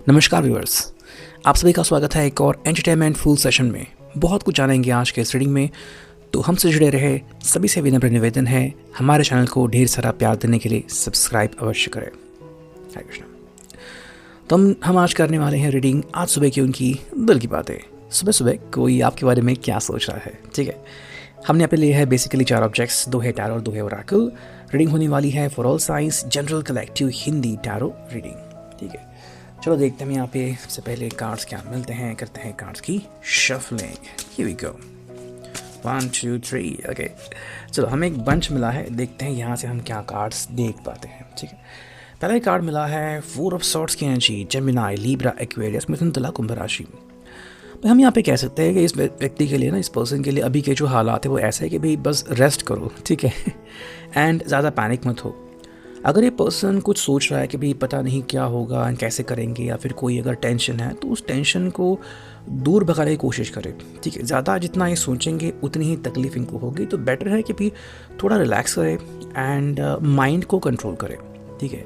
नमस्कार व्यूअर्स, आप सभी का स्वागत है एक और एंटरटेनमेंट फुल सेशन में। बहुत कुछ जानेंगे आज के इस रीडिंग में, तो हमसे जुड़े रहे सभी से विनम्र निवेदन है हमारे चैनल को ढेर सारा प्यार देने के लिए सब्सक्राइब अवश्य करें। हरे कृष्णा। तो हम आज करने वाले हैं रीडिंग आज सुबह की उनकी दिल की बातें। सुबह सुबह कोई आपके बारे में क्या सोच रहा है, ठीक है। हमने यहाँ पे लिए है बेसिकली 4 ऑब्जेक्ट्स, 2 है टैरो और 2 है ओरेकल। रीडिंग होने वाली है for all science general collective Hindi tarot reading, ठीक है। चलो देखते हैं यहाँ पे सबसे पहले कार्ड्स क्या मिलते हैं। करते हैं कार्ड्स की shuffling. Here we go 1 2 3 okay. चलो हमें एक बंच मिला है, देखते हैं यहाँ से हम क्या कार्ड्स देख पाते हैं, ठीक है। पहला कार्ड मिला है 4 ऑफ सॉर्ड्स की एनर्जी, जेमिनी, लिब्रा, एक्वेरियस, मिथुन, तुला, कुंभ राशि। हम यहाँ पे कह सकते हैं कि इस व्यक्ति के लिए ना, इस पर्सन के लिए अभी के जो हालात है वो ऐसे है कि भाई बस रेस्ट करो, ठीक है। एंड ज़्यादा पैनिक मत हो। अगर ये पर्सन कुछ सोच रहा है कि भाई पता नहीं क्या होगा, कैसे करेंगे, या फिर कोई अगर टेंशन है तो उस टेंशन को दूर भगाने की कोशिश करें, ठीक है। ज़्यादा जितना ये सोचेंगे उतनी ही तकलीफ इनको होगी, तो बेटर है कि भाई थोड़ा रिलैक्स करें एंड माइंड को कंट्रोल करें, ठीक है।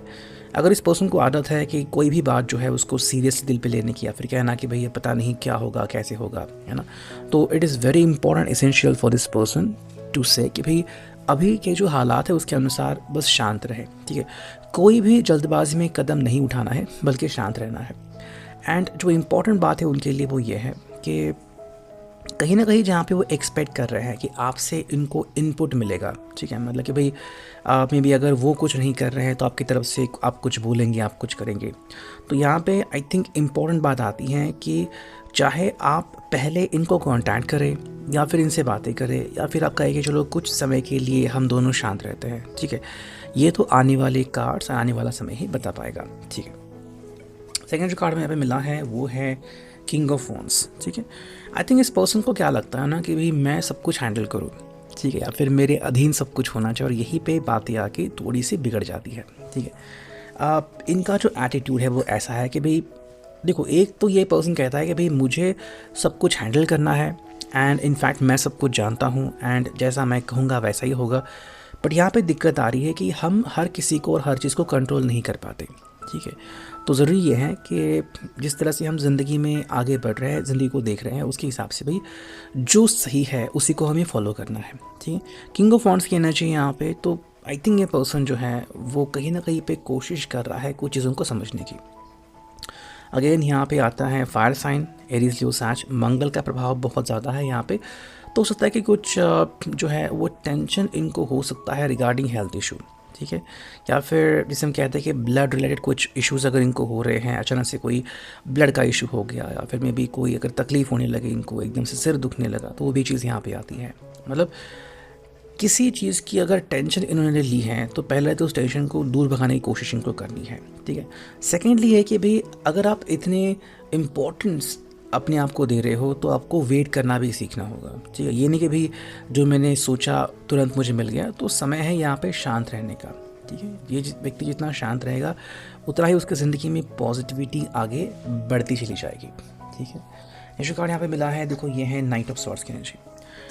अगर इस पर्सन को आदत है कि कोई भी बात जो है उसको सीरियसली दिल पे लेने की, या फिर कहना कि भाई ये पता नहीं क्या होगा, कैसे होगा, है ना, तो it is very important essential for this person to say कि भाई अभी के जो हालात है उसके अनुसार बस शांत रहे, ठीक है। कोई भी जल्दबाजी में कदम नहीं उठाना है, बल्कि शांत रहना है। एंड जो इम्पोर्टेंट बात है उनके लिए वो ये है कि कहीं ना कहीं जहाँ पे वो एक्सपेक्ट कर रहे हैं कि आपसे इनको इनपुट मिलेगा, ठीक है। मतलब कि भाई मे बी अगर वो कुछ नहीं कर रहे हैं तो आपकी तरफ से आप कुछ बोलेंगे, आप कुछ करेंगे। तो यहाँ पे आई थिंक इम्पॉर्टेंट बात आती है कि चाहे आप पहले इनको कांटेक्ट करें या फिर इनसे बातें करें, या फिर आप कहें कि चलो कुछ समय के लिए हम दोनों शांत रहते हैं, ठीक है। ये तो आने वाले कार्ड्स, आने वाला समय ही बता पाएगा, ठीक है। सेकेंड जो कार्ड में यहाँ पे मिला है वो है किंग ऑफ वॉन्ड्स, ठीक है। आई थिंक इस पर्सन को क्या लगता है ना कि भाई मैं सब कुछ हैंडल करूँ, ठीक है, या फिर मेरे अधीन सब कुछ होना चाहिए, और यहीं पे बातें आके थोड़ी सी बिगड़ जाती है, ठीक है। इनका जो एटीट्यूड है वो ऐसा है कि भाई देखो, एक तो ये पर्सन कहता है कि भाई मुझे सब कुछ हैंडल करना है एंड इनफैक्ट मैं सब कुछ जानता हूँ एंड जैसा मैं कहूँगा वैसा ही होगा। बट यहाँ पे दिक्कत आ रही है कि हम हर किसी को और हर चीज़ को कंट्रोल नहीं कर पाते, ठीक है। तो ज़रूरी ये है कि जिस तरह से हम ज़िंदगी में आगे बढ़ रहे हैं, ज़िंदगी को देख रहे हैं, उसके हिसाब से भाई जो सही है उसी को हमें फॉलो करना है, ठीक है। किंग ऑफ वॉन्ड्स की एनर्जी यहाँ पे, तो आई थिंक ये पर्सन जो है वो कहीं ना कहीं पे कोशिश कर रहा है कुछ चीज़ों को समझने की। अगेन यहाँ पे आता है फायर साइन, एरीज, लियो, सैज। मंगल का प्रभाव बहुत ज़्यादा है यहाँ पे, तो हो सकता है कि कुछ जो है वो टेंशन इनको हो सकता है रिगार्डिंग हेल्थ इशू, ठीक है। या फिर जिसे हम कहते हैं कि ब्लड रिलेटेड कुछ इश्यूज़ अगर इनको हो रहे हैं, अचानक से कोई ब्लड का इशू हो गया, या फिर मे बी कोई अगर तकलीफ़ होने लगे इनको, एकदम से सिर दुखने लगा, तो वो भी चीज़ यहाँ पे आती है। मतलब किसी चीज़ की अगर टेंशन इन्होंने ली है तो पहले तो उस टेंशन को दूर भगाने की कोशिश इनको करनी है, ठीक है। सेकेंडली है कि भाई अगर आप इतने इम्पोर्टेंस अपने आप को दे रहे हो तो आपको वेट करना भी सीखना होगा, ठीक है। ये नहीं कि भाई जो मैंने सोचा तुरंत मुझे मिल गया, तो समय है यहाँ पे शांत रहने का, ठीक है। ये व्यक्ति जितना शांत रहेगा उतना ही उसकी ज़िंदगी में पॉजिटिविटी आगे बढ़ती चली जाएगी, ठीक है। जो कार्ड यहाँ पे मिला है देखो, ये है नाइट ऑफ सॉर्ड्स की एनर्जी।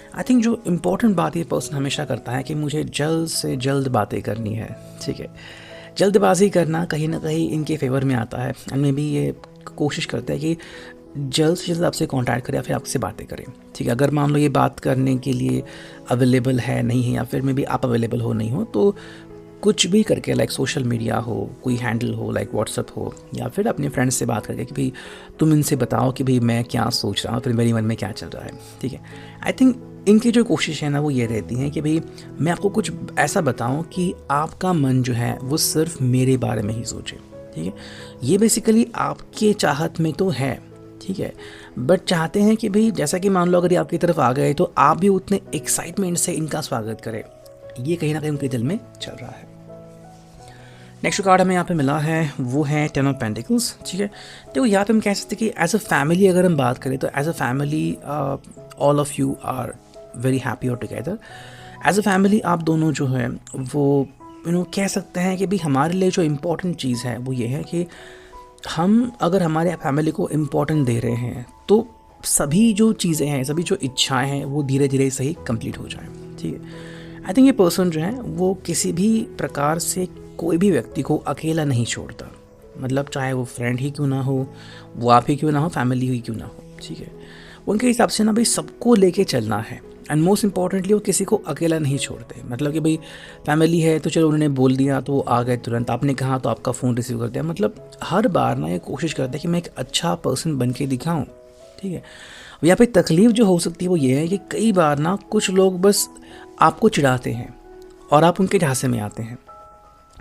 आई थिंक जो इम्पोर्टेंट बात ये पर्सन हमेशा करता है कि मुझे जल्द से जल्द बातें करनी है, ठीक है। जल्दबाजी करना कहीं ना कहीं इनके फेवर में आता है एंड मे बी ये कोशिश करता है कि जल्द से जल्द आपसे कांटेक्ट करें या फिर आपसे बातें करें, ठीक है। अगर मान लो ये बात करने के लिए अवेलेबल है, नहीं है, या फिर मे बी आप अवेलेबल हो नहीं हो, तो कुछ भी करके लाइक सोशल मीडिया हो, कोई हैंडल हो लाइक व्हाट्सअप हो, या फिर अपने फ्रेंड्स से बात करके कि भाई तुम इनसे बताओ कि भाई मैं क्या सोच रहा हूँ, फिर मेरे मन में क्या चल रहा है, ठीक है। आई थिंक इनकी जो कोशिश है ना वो ये रहती है कि भाई मैं आपको कुछ ऐसा बताऊं कि आपका मन जो है वो सिर्फ मेरे बारे में ही सोचे, ठीक है। ये बेसिकली आपके चाहत में तो है, ठीक है, बट चाहते हैं कि भाई जैसा कि मान लो अगर ये आपकी तरफ आ गए तो आप भी उतने एक्साइटमेंट से इनका स्वागत करें। ये कहीं ना कहीं उनके दिल में चल रहा है। नेक्स्ट कार्ड हमें यहाँ पे मिला है वो है 10 ऑफ पेंटिकल्स, ठीक है। देखो यहाँ पे हम कह सकते हैं कि एज अ फैमिली अगर हम बात करें तो as a family all of you are very happy और टुगेदर। एज अ फैमिली आप दोनों जो है वो कह सकते हैं कि भाई हमारे लिए जो इम्पोर्टेंट चीज़ है वो ये है कि हम अगर हमारे फैमिली को इम्पोर्टेंट दे रहे हैं तो सभी जो चीज़ें हैं, सभी जो इच्छाएं हैं वो धीरे धीरे से ही कंप्लीट हो जाए, ठीक है। आई थिंक ये पर्सन जो है वो किसी भी प्रकार से कोई भी व्यक्ति को अकेला नहीं छोड़ता, मतलब चाहे वो फ्रेंड ही क्यों ना हो, वो आप ही क्यों ना हो, फैमिली ही क्यों ना हो, ठीक है। उनके हिसाब से ना भाई सबको लेके चलना है, एंड मोस्ट इंपॉर्टेंटली वो किसी को अकेला नहीं छोड़ते। मतलब कि भाई फैमिली है तो चलो उन्होंने बोल दिया तो वो आ गए तुरंत, आपने कहा तो आपका फ़ोन रिसीव कर दिया। मतलब हर बार ना ये कोशिश करते हैं कि मैं एक अच्छा पर्सन बन के दिखाऊँ, ठीक है। यहाँ पे तकलीफ़ जो हो सकती है वो ये है कि कई बार ना कुछ लोग बस आपको चिढ़ाते हैं और आप उनके झांसे में आते हैं,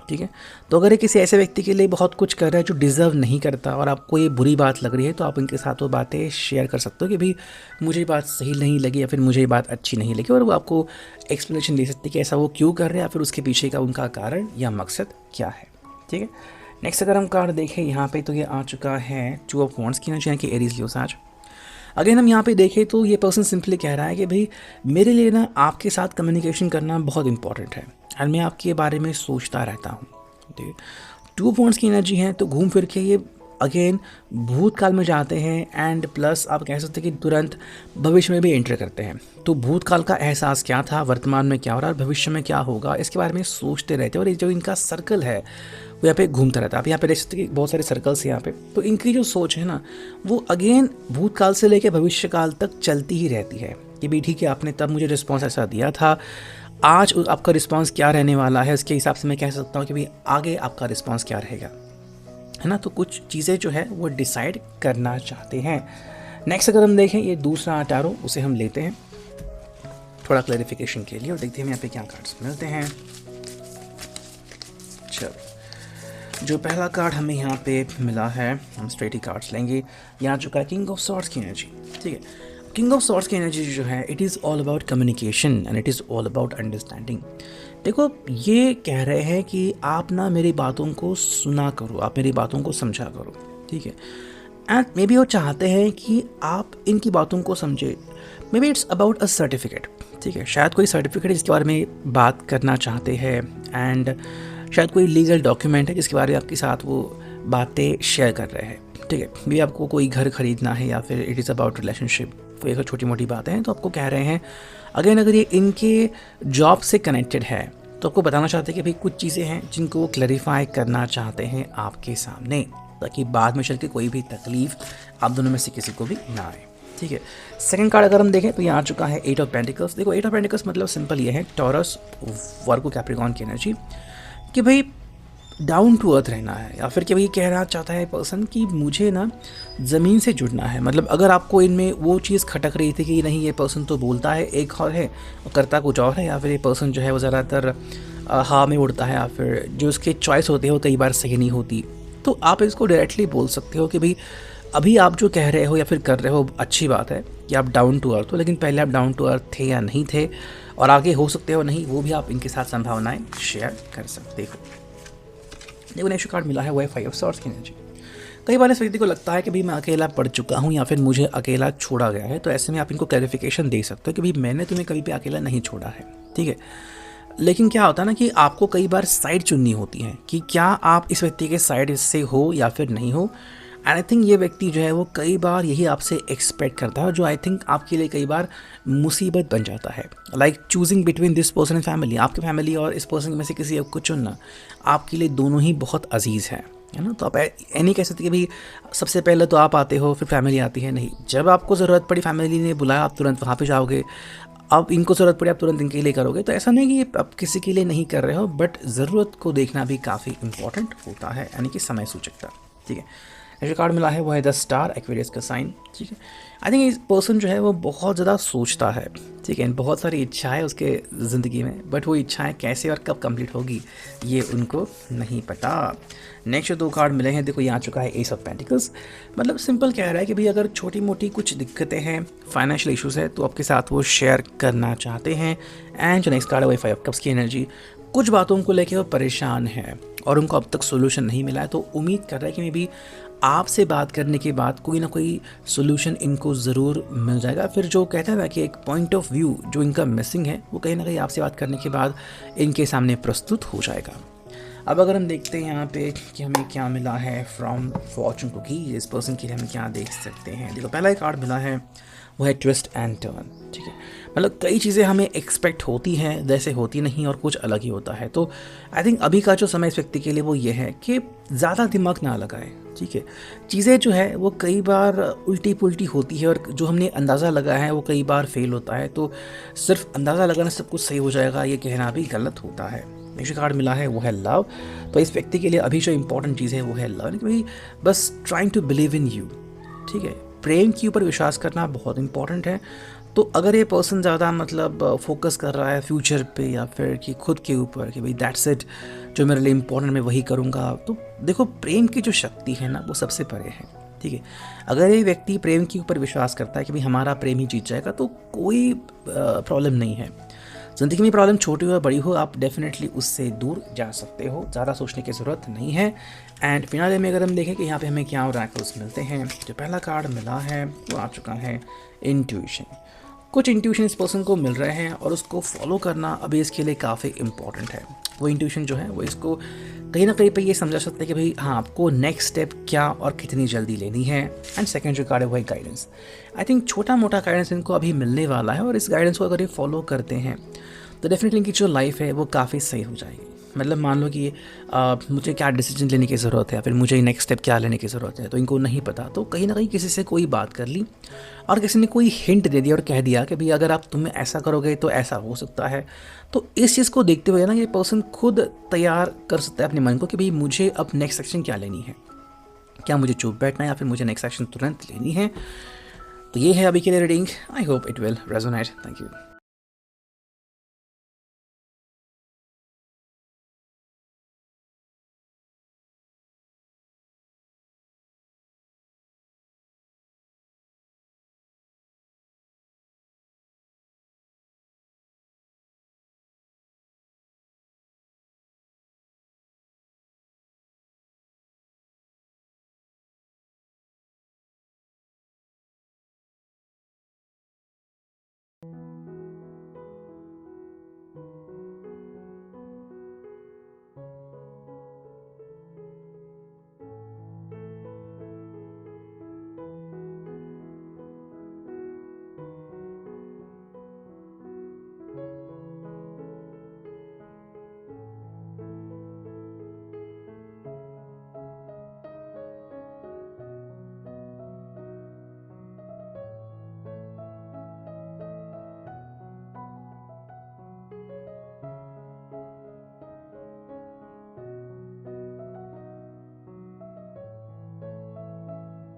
ठीक है। तो अगर ये किसी ऐसे व्यक्ति के लिए बहुत कुछ कर रहा है जो डिज़र्व नहीं करता और आपको ये बुरी बात लग रही है, तो आप उनके साथ वो बातें शेयर कर सकते हो कि भाई मुझे ये बात सही नहीं लगी या फिर मुझे ये बात अच्छी नहीं लगी, और वो आपको एक्सप्लेनेशन दे सकते हैं कि ऐसा वो क्यों कर रहे हैं या फिर उसके पीछे का उनका कारण या मकसद क्या है, ठीक है। नेक्स्ट अगर हम कार्ड देखें यहाँ पे तो ये आ चुका है 2 ऑफ वॉन्ड्स की एनर्जी कि एरीज लियो आज। अगेन हम यहाँ पे देखें तो ये पर्सन सिंपली कह रहा है कि भाई मेरे लिए ना आपके साथ कम्युनिकेशन करना बहुत इंपॉर्टेंट है और मैं आपके बारे में सोचता रहता हूँ, ठीक है। 2 पॉइंट्स की एनर्जी है तो घूम फिर के ये अगेन भूतकाल में जाते हैं एंड प्लस आप कह सकते हैं कि तुरंत भविष्य में भी एंटर करते हैं। तो भूतकाल का एहसास क्या था, वर्तमान में क्या हो रहा है, भविष्य में क्या होगा, इसके बारे में सोचते रहते हैं। और ये जो इनका सर्कल है वो यहाँ पे घूमता रहता है। आप यहाँ पे देख सकते हैं कि बहुत सारे सर्कल्स हैं यहाँ पे। तो इनकी जो सोच है ना वो अगेन भूतकाल से लेकर भविष्य काल तक चलती ही रहती है कि भाई ठीक है आपने तब मुझे रिस्पॉन्स ऐसा दिया था, आज आपका रिस्पांस क्या रहने वाला है, इसके हिसाब से मैं कह सकता हूँ कि भाई आगे आपका रिस्पांस क्या रहेगा, है ना। तो कुछ चीज़ें जो है वो डिसाइड करना चाहते हैं। नेक्स्ट अगर हम देखें ये दूसरा टैरो, उसे हम लेते हैं थोड़ा क्लैरिफिकेशन के लिए और देखते हैं यहाँ पे क्या कार्ड्स मिलते हैं। चलो जो पहला कार्ड हमें यहाँ पे मिला है, हम स्ट्रेट ही कार्ड्स लेंगे। यहाँ चुका है किंग ऑफ सॉर्ड्स की एनर्जी, ठीक है। किंग ऑफ सॉर्ड्स की एनर्जी जो है it is all about communication and it is all about understanding. देखो ये कह रहे हैं कि आप ना मेरी बातों को सुना करो, आप मेरी बातों को समझा करो, ठीक है। एंड मे बी वो चाहते हैं कि आप इनकी बातों को समझे। May be it's about a certificate, ठीक है। शायद कोई सर्टिफिकेट है जिसके बारे में बात करना चाहते हैं एंड शायद कोई लीगल डॉक्यूमेंट है जिसके बारे में आपके साथ वो बातें शेयर कर रहे हैं, ठीक है। भी आपको कोई घर खरीदना है या फिर इट इज़ अबाउट रिलेशनशिप, कोई अगर छोटी मोटी बातें हैं तो आपको कह रहे हैं। अगेन अगर ये इनके जॉब से कनेक्टेड है तो आपको बताना चाहते हैं कि भाई कुछ चीज़ें हैं जिनको वो क्लैरिफाई करना चाहते हैं आपके सामने, ताकि बाद में चल के कोई भी तकलीफ आप दोनों में से किसी को भी ना आए, ठीक है। सेकंड कार्ड अगर हम देखें तो ये आ चुका है 8 ऑफ पेंटिकल्स। देखो 8 ऑफ पेंटिकल्स मतलब सिंपल ये है टॉरस वर्गो कैप्रिकॉर्न की एनर्जी कि भाई डाउन टू अर्थ रहना है, या फिर कि भाई कहना चाहता है पर्सन कि मुझे ना ज़मीन से जुड़ना है। मतलब अगर आपको इनमें वो चीज़ खटक रही थी कि नहीं ये पर्सन तो बोलता है एक और है और करता कुछ और है, या फिर ये पर्सन जो है वो ज़्यादातर हवा में उड़ता है, या फिर जो उसकी चॉइस होती है वो कई बार सही नहीं होती, तो आप इसको डायरेक्टली बोल सकते हो कि भाई अभी आप जो कह रहे हो या फिर कर रहे हो अच्छी बात है कि आप डाउन टू अर्थ हो, लेकिन पहले आप डाउन टू अर्थ थे या नहीं थे और आगे हो सकते हो नहीं, वो भी आप इनके साथ संभावनाएं शेयर कर सकते हो। देखो नेक्स्ट कार्ड मिला है वो है 5 ऑफ सॉर्ड्स की एनर्जी। कई बार इस व्यक्ति को लगता है कि भाई मैं अकेला पड़ चुका हूँ या फिर मुझे अकेला छोड़ा गया है, तो ऐसे में आप इनको क्लैरिफिकेशन दे सकते हो कि भाई मैंने तुम्हें कभी भी अकेला नहीं छोड़ा है, ठीक है। लेकिन क्या होता है ना कि आपको कई बार साइड चुननी होती है कि क्या आप इस व्यक्ति के साइड से हो या फिर नहीं हो। एंड आई थिंक ये व्यक्ति जो है वो कई बार यही आपसे एक्सपेक्ट करता है, जो आई थिंक आपके लिए कई बार मुसीबत बन जाता है। Like choosing between this person and family, आपकी फैमिली और इस पर्सन में से किसी एक को चुनना आपके लिए दोनों ही बहुत अजीज़ है ना। तो आप ये नहीं कह सकते कि भाई सबसे पहले तो आप आते हो फिर फैमिली आती है, नहीं। जब आपको ज़रूरत पड़ी फैमिली ने बुलाया आप तुरंत वहाँ पे जाओगे, अब इनको ज़रूरत पड़ी आप तुरंत इनके लिए करोगे। तो ऐसा नहीं कि आप किसी के लिए नहीं कर रहे हो, बट ज़रूरत को देखना भी काफ़ी इंपॉर्टेंट होता है, यानी कि समय सूचकता, ठीक है। नेक्स्ट कार्ड मिला है वो है द स्टार, एक्वेरियस का साइन, ठीक है। आई थिंक इस पर्सन जो है वो बहुत ज़्यादा सोचता है, ठीक है। बहुत सारी इच्छाएं उसके ज़िंदगी में, बट वो इच्छाएं कैसे और कब कंप्लीट होगी ये उनको नहीं पता। नेक्स्ट 2 कार्ड मिले हैं, देखो ये आ चुका है एस ऑफ पेंटिकल्स। मतलब सिंपल कह रहा है कि भाई अगर छोटी मोटी कुछ दिक्कतें हैं, फाइनेंशियल इश्यूज़ है, तो आपके साथ वो शेयर करना चाहते हैं। एंड जो नेक्स्ट कार्ड है वो 5 ऑफ कप्स की एनर्जी। कुछ बातों को लेकर वो परेशान है और उनको अब तक सोल्यूशन नहीं मिला है, तो उम्मीद कर रहा है कि मे बी आपसे बात करने के बाद कोई ना कोई सोल्यूशन इनको ज़रूर मिल जाएगा। फिर जो कहते हैं ना कि एक पॉइंट ऑफ व्यू जो इनका मिसिंग है वो कहीं ना कहीं आपसे बात करने के बाद इनके सामने प्रस्तुत हो जाएगा। अब अगर हम देखते हैं यहाँ पे कि हमें क्या मिला है फ्रॉम फॉर्चून कुकी, इस पर्सन के लिए हम क्या देख सकते हैं। देखो पहला एक कार्ड मिला है वो है ट्विस्ट एंड टर्न। ठीक है, मतलब कई चीज़ें हमें एक्सपेक्ट होती हैं वैसे होती नहीं और कुछ अलग ही होता है। तो आई थिंक अभी का जो समय इस व्यक्ति के लिए वो ये है कि ज़्यादा दिमाग ना लगाएं। ठीक है, चीज़ें जो है वो कई बार उल्टी पुल्टी होती है और जो हमने अंदाज़ा लगाया है वो कई बार फेल होता है। तो सिर्फ अंदाज़ा लगाना सब कुछ सही हो जाएगा ये कहना भी गलत होता है। नेक्स्ट कार्ड मिला है वो है लव। तो इस व्यक्ति के लिए अभी जो इंपॉर्टेंट चीज़ है वो है लव, कि भाई बस trying to believe in you. ठीक है, प्रेम के ऊपर विश्वास करना बहुत इंपॉर्टेंट है। तो अगर ये पर्सन ज़्यादा मतलब फोकस कर रहा है फ्यूचर पे या फिर कि खुद के ऊपर कि भाई दैट्स इट, जो मेरे लिए इम्पोर्टेंट मैं वही करूँगा, तो देखो प्रेम की जो शक्ति है ना वो सबसे परे है। ठीक है, अगर ये व्यक्ति प्रेम के ऊपर विश्वास करता है कि भाई हमारा प्रेम ही जीत जाएगा तो कोई प्रॉब्लम नहीं है। ज़िंदगी में प्रॉब्लम छोटी हो या बड़ी हो आप डेफिनेटली उससे दूर जा सकते हो, ज़्यादा सोचने की ज़रूरत नहीं है। एंड फिनाले में अगर हम देखें कि यहाँ पे हमें क्या ऑरेकल्स मिलते हैं, जो पहला कार्ड मिला है वो आ चुका है इंट्यूशन। कुछ इंट्यूशन इस पर्सन को मिल रहे हैं और उसको फॉलो करना अभी इसके लिए काफ़ी इंपॉर्टेंट है। वो इंट्यूशन जो है वो इसको कहीं ना कहीं पे ये समझा सकते हैं कि भाई हाँ आपको नेक्स्ट स्टेप क्या और कितनी जल्दी लेनी है। एंड सेकंड जो कार्ड है वो है गाइडेंस। आई थिंक छोटा मोटा गाइडेंस इनको अभी मिलने वाला है और इस गाइडेंस को अगर ये फॉलो करते हैं तो डेफिनेटली इनकी जो लाइफ है वो काफ़ी सही हो जाएगी। मतलब मान लो कि मुझे क्या डिसीजन लेने की ज़रूरत है या फिर मुझे नेक्स्ट स्टेप क्या लेने की ज़रूरत है, तो इनको नहीं पता, तो कहीं ना कहीं किसी से कोई बात कर ली और किसी ने कोई हिंट दे दिया और कह दिया कि भाई अगर आप तुम्हें ऐसा करोगे तो ऐसा हो सकता है। तो इस चीज़ को देखते हुए ना ये पर्सन खुद तैयार कर सकता है अपने मन को कि भाई मुझे अब नेक्स्ट एक्शन क्या लेनी है, क्या मुझे चुप बैठना है या फिर मुझे नेक्स्ट एक्शन तुरंत लेनी है। तो ये है अभी के लिए reading. I hope it will resonate. Thank you.